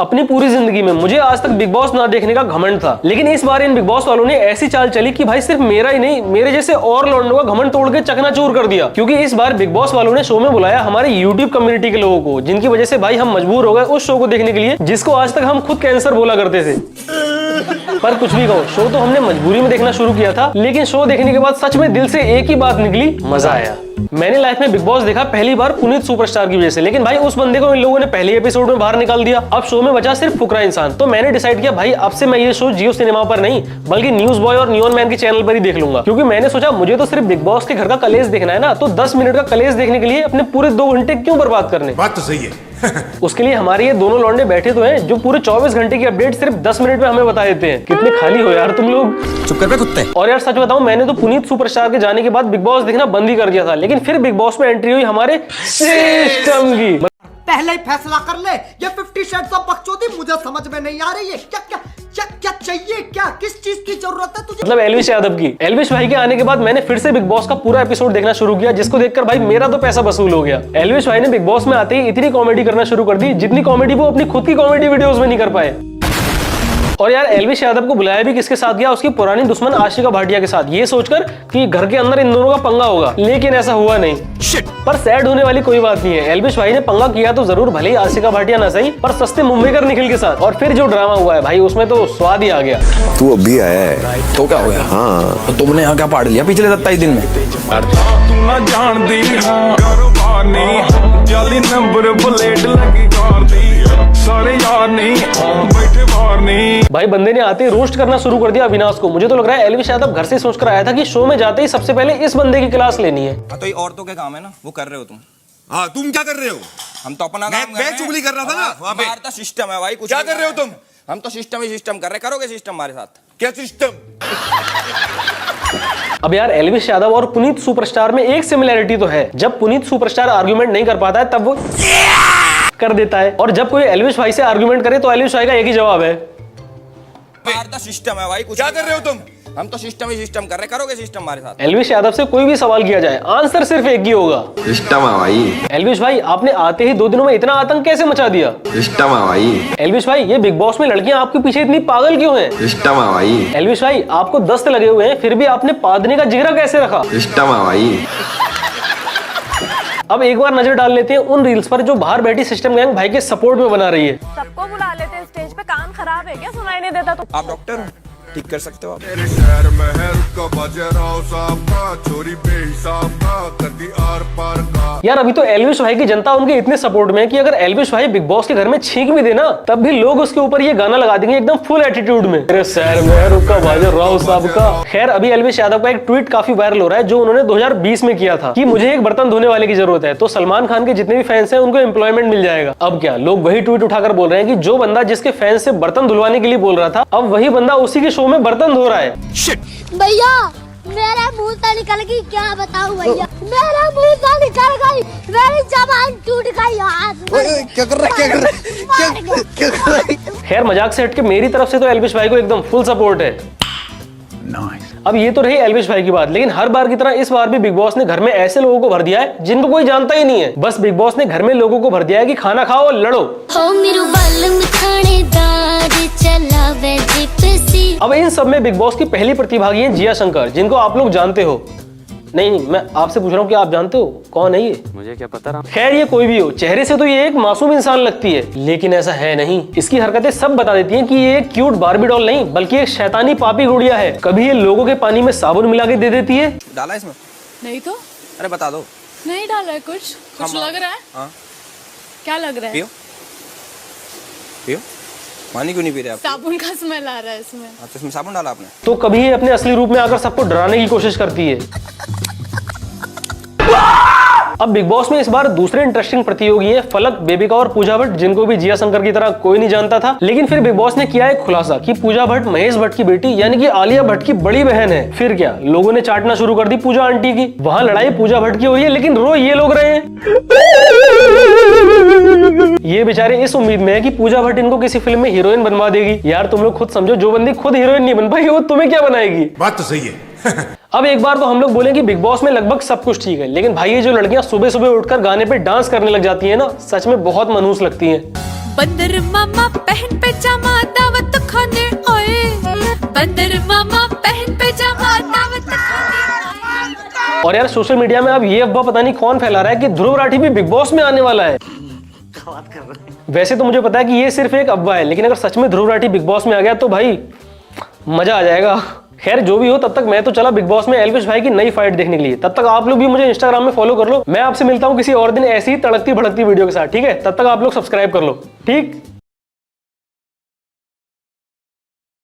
अपनी पूरी जिंदगी में मुझे आज तक बिग बॉस ना देखने का घमंड था, लेकिन इस बार इन बिग बॉस वालों ने ऐसी चाल चली कि भाई सिर्फ मेरा ही नहीं, मेरे जैसे और लौंडों का घमंड तोड़ के चकनाचूर कर दिया। क्योंकि इस बार बिग बॉस वालों ने शो में बुलाया हमारे यूट्यूब कम्युनिटी के लोगों को, जिनकी वजह से भाई हम मजबूर हो गए उस शो को देखने के लिए जिसको आज तक हम खुद कैंसर बोला करते थे। पर कुछ भी कहो, शो तो हमने मजबूरी में देखना शुरू किया था, लेकिन शो देखने के बाद सच में दिल से एक ही बात निकली, मजा आया। मैंने लाइफ में बिग बॉस देखा पहली बार पुनीत सुपरस्टार की वजह से, लेकिन भाई उस बंदे को इन लोगों ने पहले एपिसोड में बाहर निकाल दिया। अब शो में बचा सिर्फ फुकरा इंसान। तो मैंने डिसाइड किया भाई अब से मैं ये शो जियो सिनेमा पर नहीं बल्कि न्यूज बॉय और नियॉन मैन के चैनल पर ही देख लूंगा। क्योंकि मैंने सोचा मुझे तो सिर्फ बिग बॉस के घर का कलेश देखना है ना, तो 10 मिनट का कलेश देखने के लिए अपने पूरे 2 घंटे क्यों बर्बाद करने। बात तो सही है। उसके लिए हमारे ये दोनों लौंडे बैठे तो हैं जो पूरे 24 घंटे की अपडेट सिर्फ 10 मिनट में हमें बता देते हैं। कितने खाली हो यार तुम लोग, चुप कर बे कुत्ते। और यार सच बताऊं, मैंने तो पुनीत सुपरस्टार के जाने के बाद बिग बॉस देखना बंद ही कर दिया था, लेकिन फिर बिग बॉस में एंट्री हुई हमारे सिस्टम की। पहले ही फैसला कर ले, ये 50 शेड्स ऑफ बकचोदी मुझे समझ में नहीं आ रही है। क्या क्या क्या क्या चाहिए, क्या किस चीज की जरूरत है तुझे? मतलब एल्विश यादव की। एल्विश भाई के आने के बाद मैंने फिर से बिग बॉस का पूरा एपिसोड देखना शुरू किया, जिसको देखकर भाई मेरा तो पैसा वसूल हो गया। एल्विश भाई ने बिग बॉस में आते ही इतनी कॉमेडी करना शुरू कर दी जितनी कॉमेडी वो अपनी खुद की कॉमेडी वीडियोस में नहीं कर पाए। और यार एल्विश यादव को बुलाया भी किसके साथ गया, उसकी पुरानी दुश्मन आशिका भाटिया के साथ, ये सोचकर कि घर के अंदर इन दोनों का पंगा होगा, लेकिन ऐसा हुआ नहीं। पर सैड होने वाली कोई बात नहीं है, एल्विश भाई ने पंगा किया तो जरूर, भले ही आशिका भाटिया ना सही, पर सस्ते मुंबईकर निखिल के साथ। और फिर जो ड्रामा हुआ है भाई उसमें तो स्वाद ही आ गया। तू अभी आया है तो क्या हो गया? हाँ तो तुमने यहाँ क्या पाड़ लिया पिछले 27 दिन में? भाई बंदे ने आते ही रोस्ट करना शुरू कर दिया अविनाश को। मुझे तो लग रहा है एल्विश यादव घर से सोचकर आया था कि शो में जाते ही सबसे पहले इस बंदे की क्लास लेनी है। तो ये औरतों के काम है ना, वो कर रहे हो तुम। हाँ तुम क्या कर रहे हो? हम तो अपना काम कर रहे हैं। चुगली कर रहा था ना वहाँ पे। हमारा तो सिस्टम है भाई, कुछ क्या कर रहे हो तुम? हम तो सिस्टम ही सिस्टम कर रहे। करोगे सिस्टम हमारे साथ? क्या सिस्टम? अब यार एल्विश यादव और पुनीत सुपरस्टार में एक सिमिलैरिटी तो है, जब पुनीत सुपरस्टार आर्गुमेंट नहीं कर पाता है तब वो कर देता है, और जब कोई एल्विश भाई से आर्गुमेंट करे तो एल्विश भाई का एक ही जवाब है, हमारा तो सिस्टम है भाई, कुछ क्या कर रहे हो तुम? हम तो सिस्टम ही सिस्टम कर रहे। करोगे सिस्टम हमारे साथ? एल्विश यादव से कोई भी सवाल किया जाए आंसर सिर्फ एक ही होगा, सिस्टम है भाई। एल्विश भाई आपने आते ही 2 दिनों में इतना आतंक कैसे मचा दिया? सिस्टम है भाई। एल्विश भाई ये बिग बॉस में लड़कियां आपके पीछे इतनी पागल क्यों हैं? सिस्टम है भाई। एल्विश भाई आपको दस्त लगे हुए हैं फिर भी आपने पादने का जिगरा कैसे रखा? सिस्टम है भाई। अब एक बार नजर डाल लेते हैं उन रील्स पर जो बाहर बैठी सिस्टम गैंग भाई के सपोर्ट में बना रही है। सबको बुला लेते हैं स्टेज पे, कान खराब है क्या, सुनाई नहीं देता? तो आप डॉक्टर हो, ठीक कर सकते हो आप। मेरे शहर में है रुका बाजीराव साहब का, चोरी बेहिसाब का, करती आर पार का। यार अभी तो एल्विश भाई की जनता उनके इतने सपोर्ट में है कि अगर एल्विश भाई बिग बॉस के घर में छींक भी देना तब भी लोग उसके ऊपर ये गाना लगा देंगे एकदम फुल एटीट्यूड में, मेरे शहर में है रुका बाजीराव साहब का। खैर अभी एल्विश यादव का एक ट्वीट काफी वायरल हो रहा है जो उन्होंने 2020 में किया था कि मुझे एक बर्तन धोने वाले की जरूरत है, तो सलमान खान के जितने भी फैंस हैं उनको एम्प्लॉयमेंट मिल जाएगा। अब क्या लोग वही ट्वीट उठाकर बोल रहे हैं कि जो बंदा जिसके फैंस से बर्तन धुलवाने के लिए बोल रहा था अब वही बंदा उसी के शो में बर्तन धो रहा है। भैया मेरा मुंह से निकल गई, क्या बताऊं भैया, मेरा मुंह से निकल गई, मेरी जबान टूट गई, हाथ क्या कर रहा है? खैर मजाक से हटके मेरी तरफ से तो एल्विश भाई को एकदम फुल सपोर्ट है। अब ये तो रही एल्विश भाई की बात, लेकिन हर बार की तरह इस बार भी बिग बॉस ने घर में ऐसे लोगों को भर दिया है जिनको कोई जानता ही नहीं है। बस बिग बॉस ने घर में लोगों को भर दिया है कि खाना खाओ और लड़ो। अब इन सब में बिग बॉस की पहली प्रतिभागी है जिया शंकर, जिनको आप लोग जानते हो। नहीं मैं आपसे पूछ रहा हूँ कि आप जानते हो कौन है ये? मुझे क्या पता। खैर ये कोई भी हो, चेहरे से तो ये एक मासूम इंसान लगती है, लेकिन ऐसा है नहीं। इसकी हरकतें सब बता देती हैं कि ये एक क्यूट बार्बी डॉल नहीं बल्कि एक शैतानी पापी गुड़िया है। कभी ये लोगों के पानी में साबुन मिला के दे देती है। डाला इसमें? नहीं तो अरे बता दो। नहीं डाला है, कुछ लग रहा है। हाँ क्या लग रहा है? पियो पियो। पानी क्यों नहीं पी रहे आप? साबुन का स्मेल आ रहा है इसमें। हाँ तो इसमें साबुन डाला आपने? तो कभी ये अपने असली रूप में आकर सबको डराने की कोशिश करती है। अब बिग बॉस में इस बार दूसरे इंटरेस्टिंग प्रतियोगी हैं फलक, बेबिका और पूजा भट्ट, जिनको भी जिया शंकर की तरह कोई नहीं जानता था। लेकिन फिर बिग बॉस ने किया एक खुलासा कि पूजा भट्ट महेश भट्ट की बेटी यानी कि आलिया भट्ट की बड़ी बहन है। फिर क्या लोगों ने चाटना शुरू कर दी पूजा आंटी की। वहां लड़ाई पूजा भट्ट की हो रही है लेकिन रो ये लोग रहे हैं। ये बेचारे इस उम्मीद में है कि पूजा भट्ट इनको किसी फिल्म में हीरोइन बनवा देगी। यार तुम लोग खुद समझो, जो बंदी खुद हीरोइन नहीं बन पाई वो तुम्हें क्या बनाएगी? बात तो सही है। अब एक बार तो हम लोग बोलें कि बिग बॉस में लगभग सब कुछ ठीक है, लेकिन भाई ये जो लड़कियां सुबह सुबह उठकर गाने पे डांस करने लग जाती हैं ना, सच में बहुत मनहूस लगती हैं। बंदर मामा पहन पैजामा दावत खाने आए, बंदर मामा पहन पैजामा दावत खाने आए। और यार सोशल मीडिया में अब ये अफवाह पता नहीं कौन फैला रहा है कि ध्रुव राठी भी बिग बॉस में आने वाला है। वैसे तो मुझे पता है कि ये सिर्फ एक अफवाह है, लेकिन अगर सच में ध्रुव राठी बिग बॉस में आ गया तो भाई मजा आ जाएगा। खैर जो भी हो, तब तक मैं तो चला बिग बॉस में एल्विश भाई की नई फाइट देखने के लिए। तब तक आप लोग भी मुझे इंस्टाग्राम में फॉलो कर लो। मैं आपसे मिलता हूँ किसी और दिन ऐसी ही तड़कती भड़कती वीडियो के साथ, ठीक है? तब तक आप लोग सब्सक्राइब कर लो, ठीक।